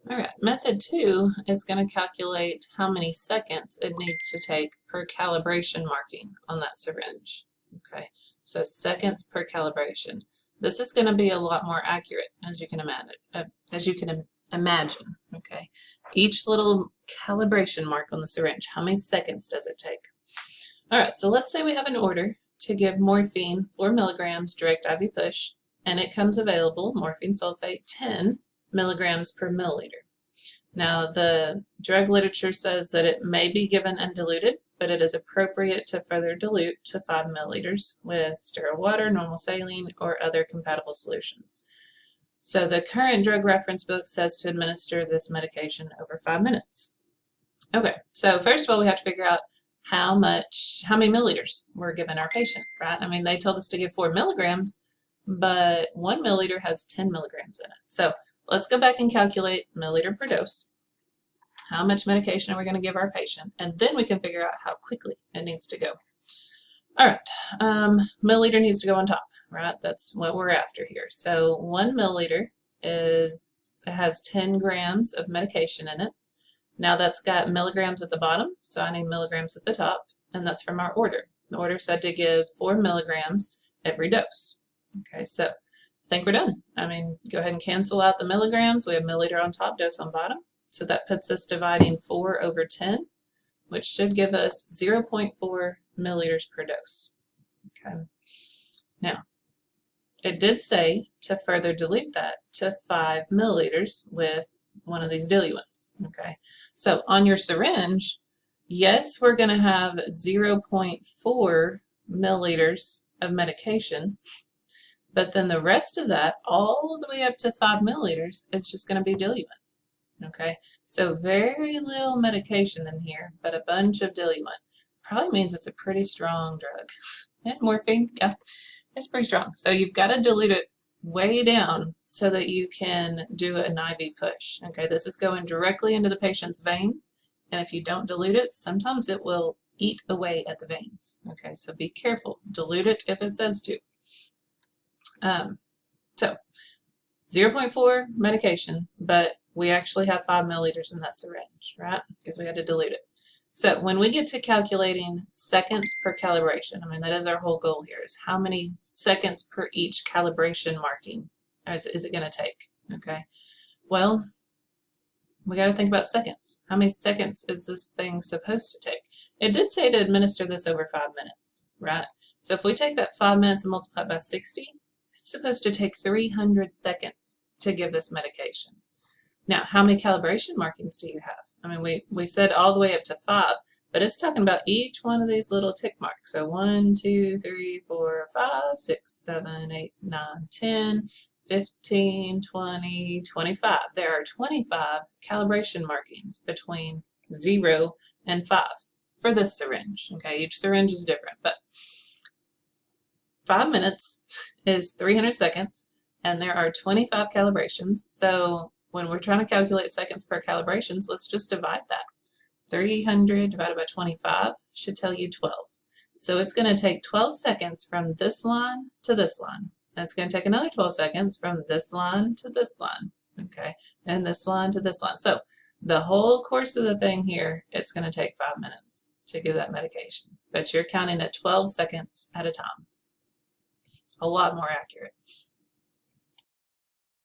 All right, method 2 is going to calculate how many seconds it needs to take per calibration marking on that syringe. Okay, so seconds per calibration. This is going to be a lot more accurate, as you can imagine. Okay, each little calibration mark on the syringe, how many seconds does it take? All right, so let's say we have an order to give morphine 4 milligrams direct IV push, and it comes available, morphine sulfate, 10 milligrams per milliliter. Now, the drug literature says that it may be given undiluted, but it is appropriate to further dilute to 5 milliliters with sterile water, normal saline, or other compatible solutions. So the current drug reference book says to administer this medication over 5 minutes. Okay, so first of all, we have to figure out how many milliliters we're giving our patient, right? I mean, they told us to give 4 milligrams, but 1 milliliter has 10 milligrams in it. So let's go back and calculate milliliter per dose. How much medication are we going to give our patient? And then we can figure out how quickly it needs to go. All right, milliliter needs to go on top, right? That's what we're after here. So 1 milliliter has 10 grams of medication in it. Now that's got milligrams at the bottom, so I need milligrams at the top, and that's from our order. The order said to give 4 milligrams every dose. Okay, so I think we're done. I mean, go ahead and cancel out the milligrams. We have milliliter on top, dose on bottom. So that puts us dividing 4 over 10, which should give us 0.4 milliliters per dose. Okay. Now, it did say to further dilute that to 5 milliliters with one of these diluents. Okay. So on your syringe, yes, we're going to have 0.4 milliliters of medication, but then the rest of that, all the way up to 5 milliliters, is just going to be diluent. Okay, so very little medication in here, but a bunch of diluent. Probably means it's a pretty strong drug. And morphine, yeah, it's pretty strong. So you've got to dilute it way down so that you can do an IV push. Okay, this is going directly into the patient's veins, and if you don't dilute it, sometimes it will eat away at the veins. Okay, so be careful. Dilute it if it says to. So 0.4 medication, but we actually have 5 milliliters in that syringe, right? Because we had to dilute it. So when we get to calculating seconds per calibration, I mean, that is our whole goal here, is how many seconds per each calibration marking is it going to take, okay? Well, we got to think about seconds. How many seconds is this thing supposed to take? It did say to administer this over 5 minutes, right? So if we take that 5 minutes and multiply it by 60, it's supposed to take 300 seconds to give this medication. Now, how many calibration markings do you have? I mean, we said all the way up to 5, but it's talking about each one of these little tick marks. So 1, 2, 3, 4, 5, 6, 7, 8, 9, 10, 15, 20, 25. There are 25 calibration markings between 0 and 5 for this syringe. Okay, each syringe is different, but 5 minutes is 300 seconds, and there are 25 calibrations. So when we're trying to calculate seconds per calibrations, let's just divide that. 300 divided by 25 should tell you 12. So it's going to take 12 seconds from this line to this line. That's going to take another 12 seconds from this line to this line, okay, and this line to this line. So the whole course of the thing here, it's going to take 5 minutes to give that medication, but you're counting at 12 seconds at a time. A lot more accurate.